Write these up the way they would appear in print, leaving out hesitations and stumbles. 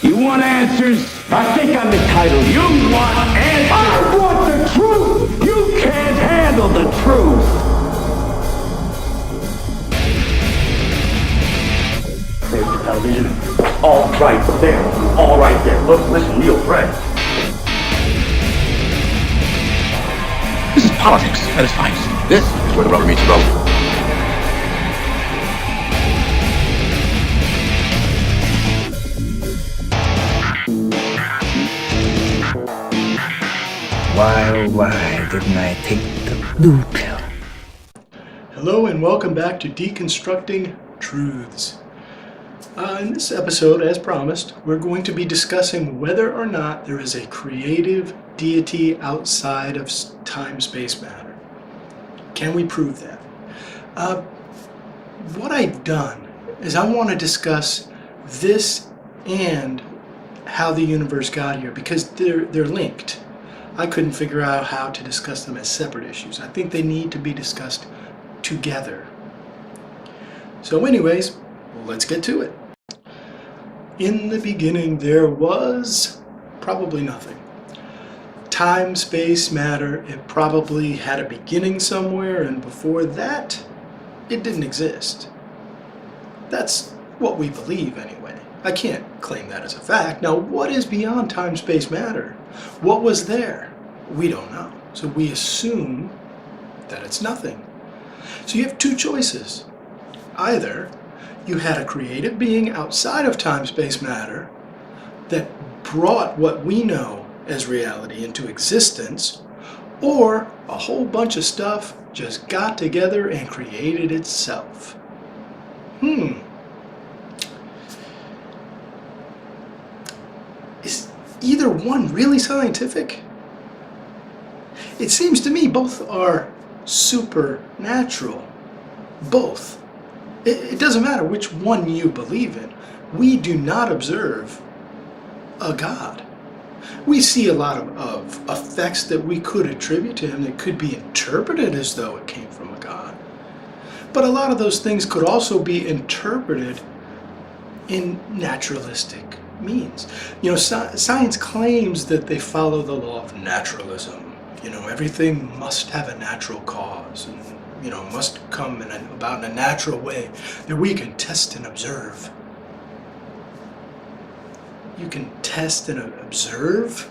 You want answers? I think I'm entitled. You want answers? I want the truth! You can't handle the truth! There's the television. All right there. All right there. Look, listen, Neil, Fred. This is politics at its finest. This is where the rubber meets the road. Why, oh why didn't I take the blue pill? Hello and welcome back to Deconstructing Truths. In this episode, as promised, we're going to be discussing whether or not there is a creative deity outside of time-space matter. Can we prove that? What I've done is I want to discuss this and how the universe got here because they're linked. I couldn't figure out how to discuss them as separate issues. I think they need to be discussed together. So anyways, let's get to it. In the beginning, there was probably nothing. Time, space, matter, it probably had a beginning somewhere, and before that, it didn't exist. That's what we believe anyway. I can't claim that as a fact. Now, what is beyond time, space, matter? What was there? We don't know. So we assume that it's nothing. So you have two choices. Either you had a creative being outside of time, space, matter that brought what we know as reality into existence, or a whole bunch of stuff just got together and created itself. Is either one really scientific? It seems to me both are supernatural. Both. It doesn't matter which one you believe in. We do not observe a God. We see a lot of effects that we could attribute to him that could be interpreted as though it came from a God. But a lot of those things could also be interpreted in naturalistic means. You know, science claims that they follow the law of naturalism. You know, everything must have a natural cause and, you know, must come about in a natural way that we can test and observe. You can test and observe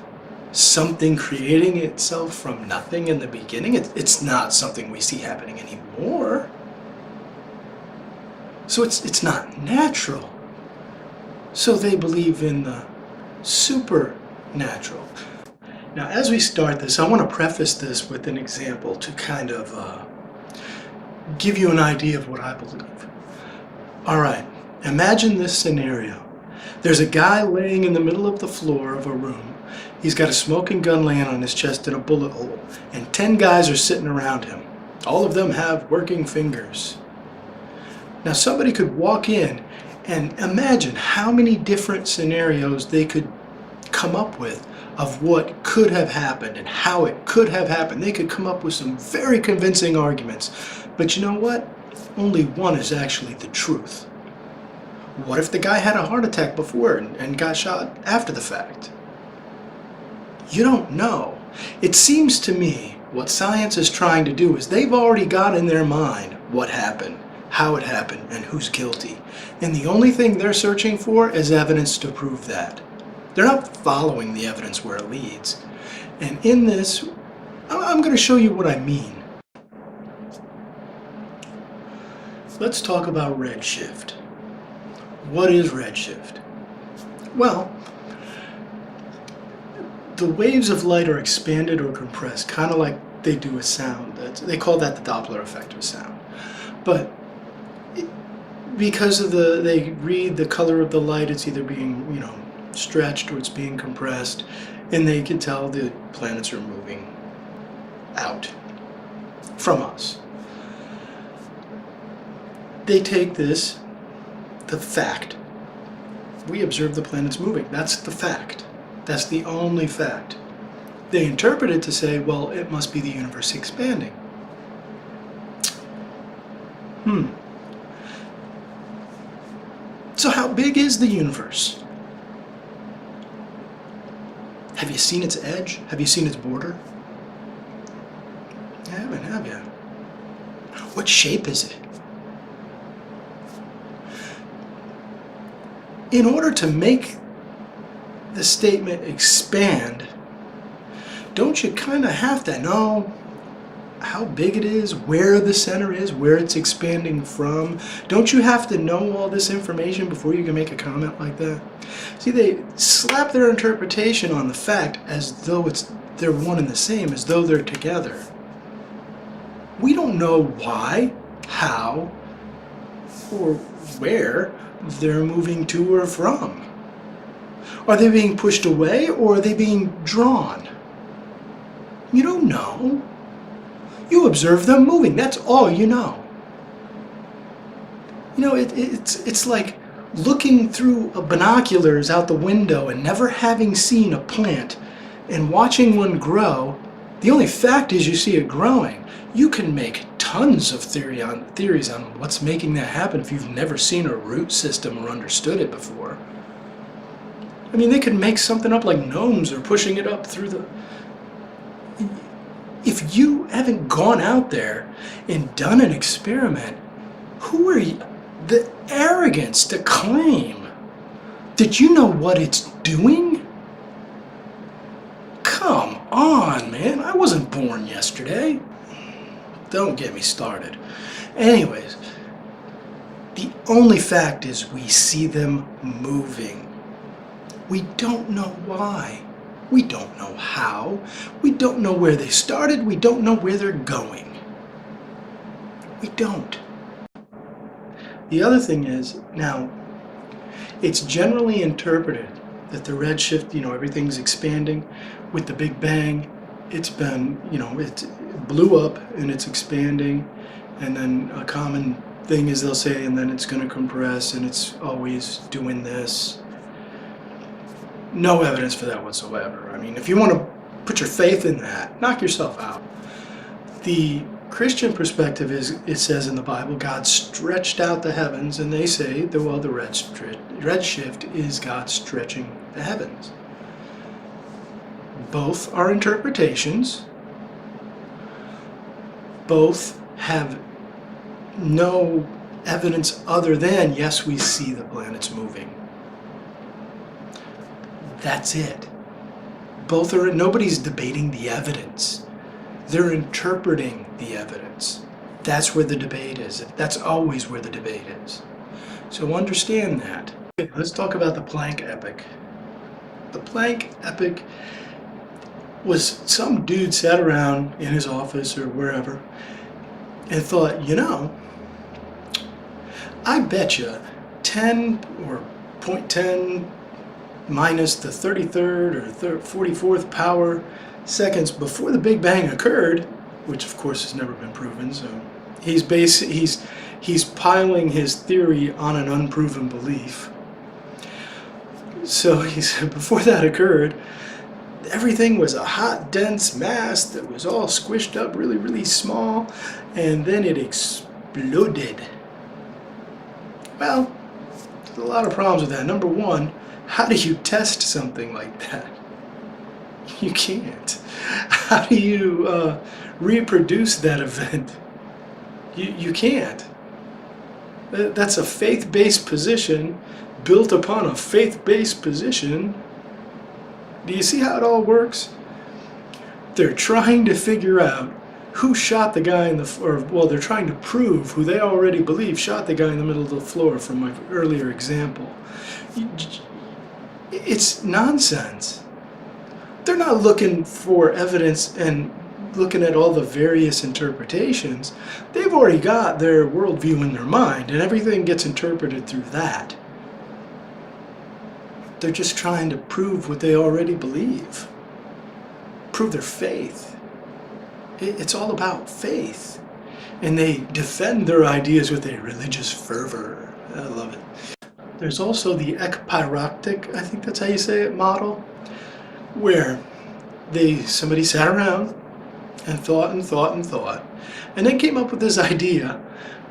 something creating itself from nothing in the beginning. It's not something we see happening anymore. So it's not natural. So they believe in the supernatural. Now, as we start this, I want to preface this with an example to kind of give you an idea of what I believe. All right, imagine this scenario. There's a guy laying in the middle of the floor of a room. He's got a smoking gun laying on his chest and a bullet hole, and 10 guys are sitting around him. All of them have working fingers. Now, somebody could walk in and imagine how many different scenarios they could come up with of what could have happened and how it could have happened. They could come up with some very convincing arguments. But you know what? Only one is actually the truth. What if the guy had a heart attack before and got shot after the fact? You don't know. It seems to me what science is trying to do is they've already got in their mind what happened, how it happened, and who's guilty. And the only thing they're searching for is evidence to prove that. They're not following the evidence where it leads. And in this, I'm going to show you what I mean. Let's talk about redshift. What is redshift? Well, the waves of light are expanded or compressed, kind of like they do with sound. They call that the Doppler effect of sound. But because of they read the color of the light, it's either being, you know, stretched or it's being compressed, and they can tell the planets are moving out from us. They take this, the fact, we observe the planets moving. That's the fact. That's the only fact. They interpret it to say, well, it must be the universe expanding. So how big is the universe? Have you seen its edge? Have you seen its border? You haven't, have you? What shape is it? In order to make the statement expand, don't you kind of have to know how big it is, where the center is, where it's expanding from? Don't you have to know all this information before you can make a comment like that? See, they slap their interpretation on the fact as though they're one and the same, as though they're together. We don't know why, how, or where they're moving to or from. Are they being pushed away or are they being drawn? You don't know. You observe them moving. That's all you know. You know, it's like looking through binoculars out the window and never having seen a plant and watching one grow. The only fact is you see it growing. You can make tons of theories on what's making that happen if you've never seen a root system or understood it before. I mean, they could make something up like gnomes or pushing it up through the... If you haven't gone out there and done an experiment, who are you? The arrogance to claim that you know what it's doing? Come on, man. I wasn't born yesterday. Don't get me started. Anyways, the only fact is we see them moving. We don't know why. We don't know how. We don't know where they started. We don't know where they're going. We don't. The other thing is, now, it's generally interpreted that the redshift, everything's expanding. With the Big Bang, it's been, it blew up and it's expanding. And then a common thing is they'll say, and then it's going to compress and it's always doing this. No evidence for that whatsoever. I mean, if you want to put your faith in that, knock yourself out. The Christian perspective is, it says in the Bible, God stretched out the heavens, and they say that, well, the redshift is God stretching the heavens. Both are interpretations. Both have no evidence other than, yes, we see the planets moving. That's it. Both are, nobody's debating the evidence. They're interpreting the evidence. That's where the debate is. That's always where the debate is. So understand that. Okay, let's talk about the Planck epoch. The Planck epoch was some dude sat around in his office or wherever and thought, I bet you 10 or 0.10 minus the 33rd or 44th power seconds before the Big Bang occurred, which of course has never been proven, so he's piling his theory on an unproven belief. So he said before that occurred, everything was a hot, dense mass that was all squished up really, really small, and then it exploded. Well, there's a lot of problems with that. Number one, how do you test something like that? You can't. How do you reproduce that event? You can't. That's a faith-based position built upon a faith-based position. Do you see how it all works? They're trying to figure out who shot the guy in the, they're trying to prove who they already believe shot the guy in the middle of the floor from my earlier example. It's nonsense. They're not looking for evidence and looking at all the various interpretations. They've already got their worldview in their mind, and everything gets interpreted through that. They're just trying to prove what they already believe. Prove their faith. It's all about faith. And they defend their ideas with a religious fervor. I love it. There's also the ekpyrotic, I think that's how you say it, model, where somebody sat around and thought and thought and thought, and then came up with this idea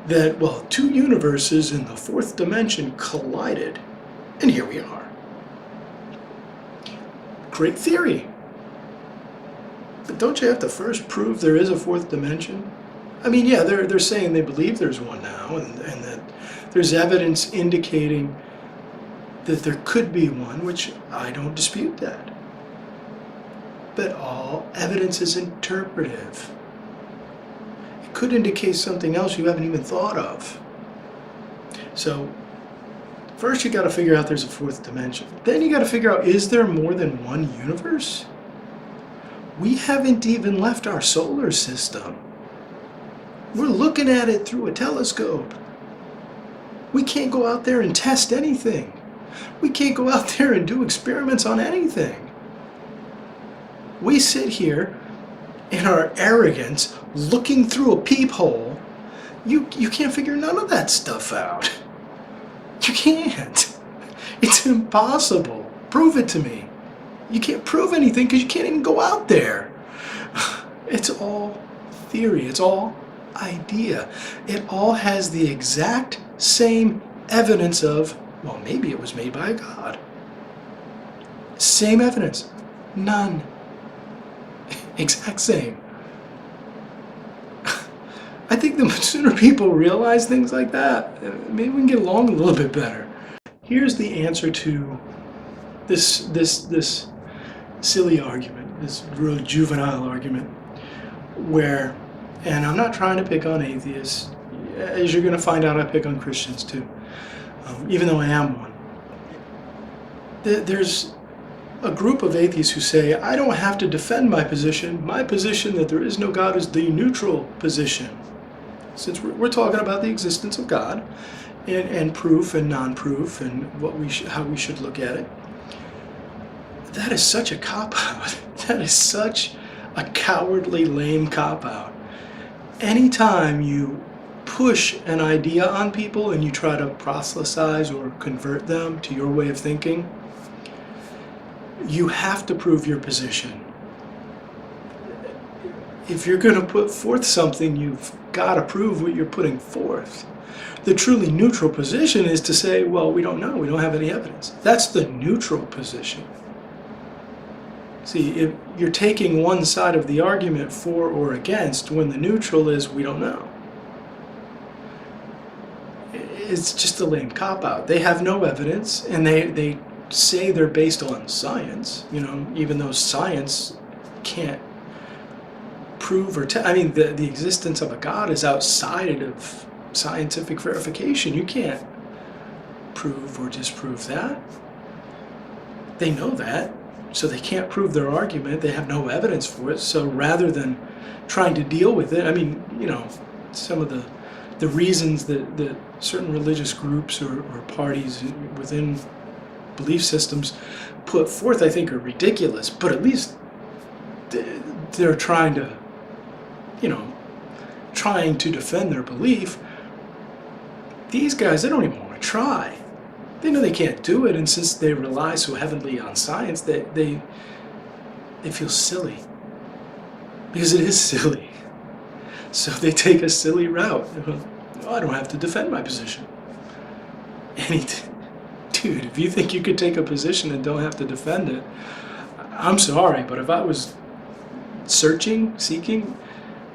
that, well, two universes in the fourth dimension collided, and here we are. great theory. But don't you have to first prove there is a fourth dimension? I mean, yeah, they're saying they believe there's one now, and that there's evidence indicating that there could be one, which I don't dispute that. But all evidence is interpretive. It could indicate something else you haven't even thought of. So first you got to figure out there's a fourth dimension. Then you got to figure out, is there more than one universe? We haven't even left our solar system. We're looking at it through a telescope. We can't go out there and test anything. We can't go out there and do experiments on anything. We sit here in our arrogance looking through a peephole. You can't figure none of that stuff out. You can't. It's impossible. Prove it to me. You can't prove anything because you can't even go out there. It's all theory. It's all idea. It all has the exact same evidence of, well, maybe it was made by a god. Same evidence. None. Exact same. I think the sooner people realize things like that, maybe we can get along a little bit better. Here's the answer to this silly argument, this real juvenile argument, where, and I'm not trying to pick on atheists, as you're going to find out I pick on Christians too, even though I am one. There's a group of atheists who say, I don't have to defend my position that there is no God is the neutral position. Since we're talking about the existence of God and proof and non-proof and how we should look at it. That is such a cop-out. That is such a cowardly, lame cop-out. Anytime you push an idea on people and you try to proselytize or convert them to your way of thinking, you have to prove your position. If you're going to put forth something, you've got to prove what you're putting forth. The truly neutral position is to say, well, we don't know, we don't have any evidence. That's the neutral position. See, if you're taking one side of the argument for or against, when the neutral is, we don't know. It's just a lame cop-out. They have no evidence, and they say they're based on science, even though science can't prove or I mean, the existence of a God is outside of scientific verification. You can't prove or disprove that. They know that, so they can't prove their argument. They have no evidence for it. So rather than trying to deal with it, I mean, some of the reasons that certain religious groups or parties within belief systems put forth, I think, are ridiculous, but at least they're trying to defend their belief. These guys, they don't even want to try. They know they can't do it, and since they rely so heavily on science, they feel silly. Because it is silly. So they take a silly route. I don't have to defend my position. Dude, if you think you could take a position and don't have to defend it, I'm sorry, but if I was seeking,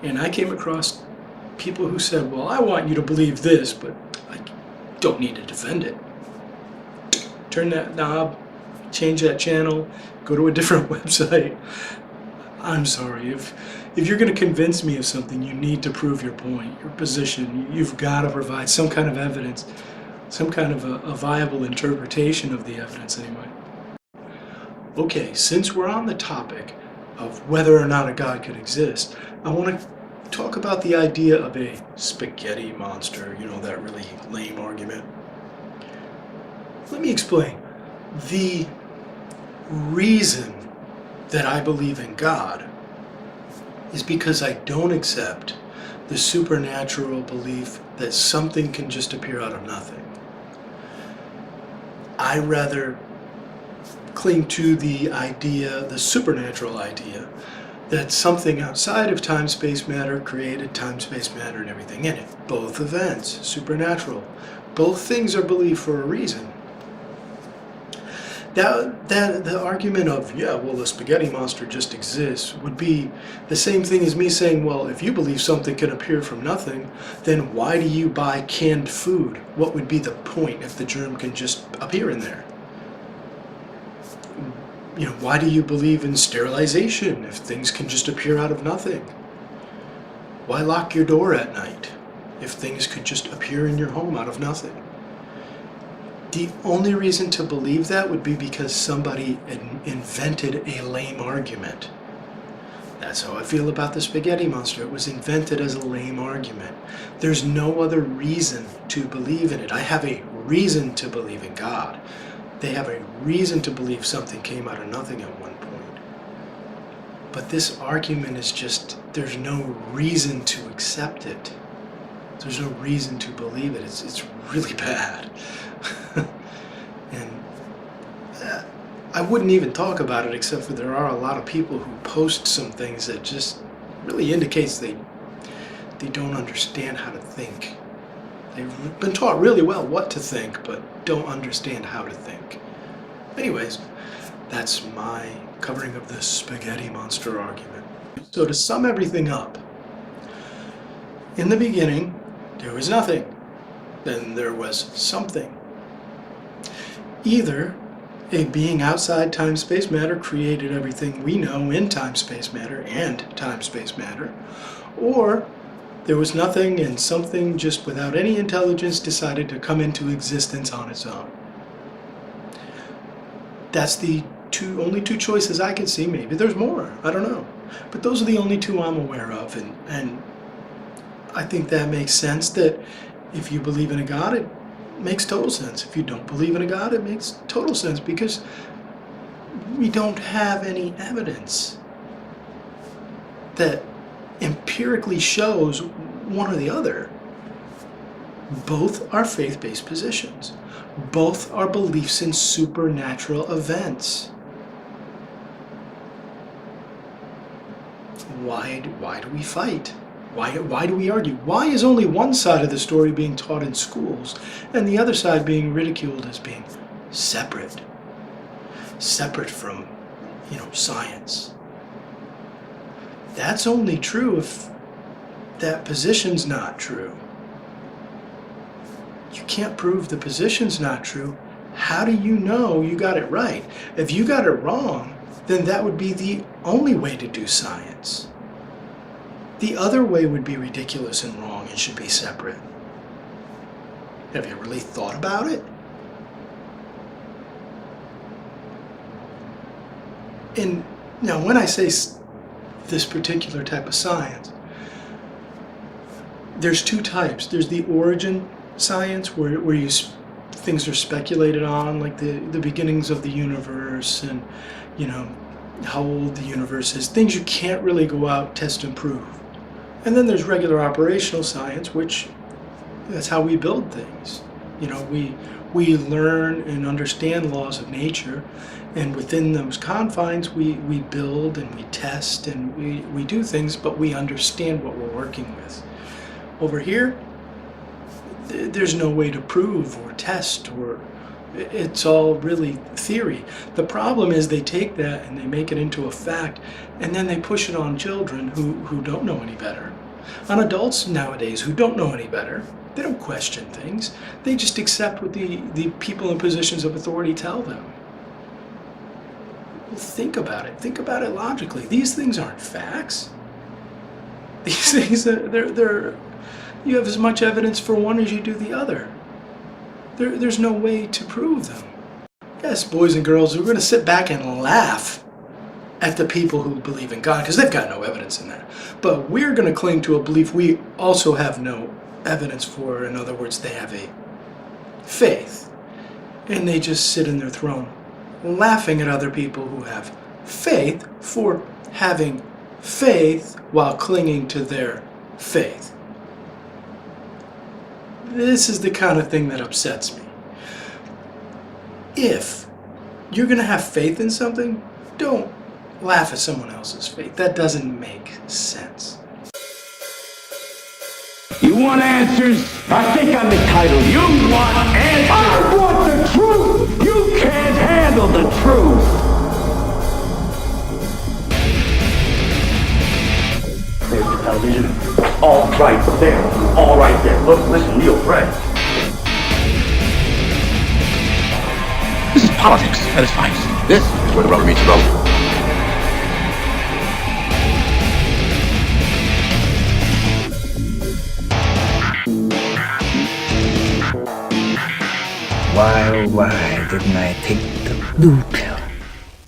and I came across people who said, well, I want you to believe this, but I don't need to defend it. Turn that knob, change that channel, go to a different website. I'm sorry, if you're going to convince me of something, you need to prove your point, your position. You've got to provide some kind of evidence, some kind of a viable interpretation of the evidence anyway. Okay, since we're on the topic of whether or not a God could exist, I want to talk about the idea of a spaghetti monster, that really lame argument. Let me explain. The reason that I believe in God is because I don't accept the supernatural belief that something can just appear out of nothing. I rather cling to the idea, the supernatural idea, that something outside of time, space, matter created time, space, matter, and everything in it. Both events, supernatural. Both things are believed for a reason. The argument of, yeah, well, the spaghetti monster just exists would be the same thing as me saying, well, if you believe something can appear from nothing, then why do you buy canned food? What would be the point if the germ can just appear in there? You know, why do you believe in sterilization if things can just appear out of nothing? Why lock your door at night if things could just appear in your home out of nothing? The only reason to believe that would be because somebody invented a lame argument. That's how I feel about the spaghetti monster. It was invented as a lame argument. There's no other reason to believe in it. I have a reason to believe in God. They have a reason to believe something came out of nothing at one point. But this argument is just, there's no reason to accept it. There's no reason to believe it. It's really bad. And I wouldn't even talk about it, except for there are a lot of people who post some things that just really indicates they don't understand how to think. They've been taught really well what to think, but don't understand how to think. Anyways, that's my covering of the spaghetti monster argument. So to sum everything up, in the beginning, there was nothing. Then there was something. Either a being outside time-space matter created everything we know in time-space matter and time-space matter, or there was nothing and something just without any intelligence decided to come into existence on its own. That's the only two choices I can see. Maybe there's more, I don't know. But those are the only two I'm aware of, and I think that makes sense, that if you believe in a God, it makes total sense. If you don't believe in a God, it makes total sense, because we don't have any evidence that empirically shows one or the other. Both are faith-based positions. Both are beliefs in supernatural events. Why do we fight? Why do we argue? Why is only one side of the story being taught in schools and the other side being ridiculed as being separate? Separate from, science. That's only true if that position's not true. You can't prove the position's not true. How do you know you got it right? If you got it wrong, then that would be the only way to do science. The other way would be ridiculous and wrong and should be separate. Have you really thought about it? And now when I say this particular type of science, there's two types. There's the origin science where things are speculated on, like the beginnings of the universe and, how old the universe is. Things you can't really go out, test, and prove. And then there's regular operational science, which that's how we build things. We learn and understand laws of nature, and within those confines we build and we test and we do things, but we understand what we're working with. Over here, there's no way to prove or test, or it's all really theory. The problem is they take that and they make it into a fact, and then they push it on children who don't know any better. On adults nowadays who don't know any better. They don't question things. They just accept what the people in positions of authority tell them. Well, think about it. Think about it logically. These things aren't facts. These things, you have as much evidence for one as you do the other. There's no way to prove them. Yes, boys and girls, we're going to sit back and laugh at the people who believe in God, because they've got no evidence in that. But we're going to cling to a belief we also have no evidence for. In other words, they have a faith, and they just sit in their throne laughing at other people who have faith for having faith while clinging to their faith. This is the kind of thing that upsets me. If you're going to have faith in something, don't laugh at someone else's faith. That doesn't make sense. You want answers? I think I'm entitled. You want answers? I want the truth! You can't handle the television. All right there. All right there. Look, listen, Neil, Fred. This is politics at its finest. This is where the rubber meets the road. Why, oh why didn't I take the blue pill?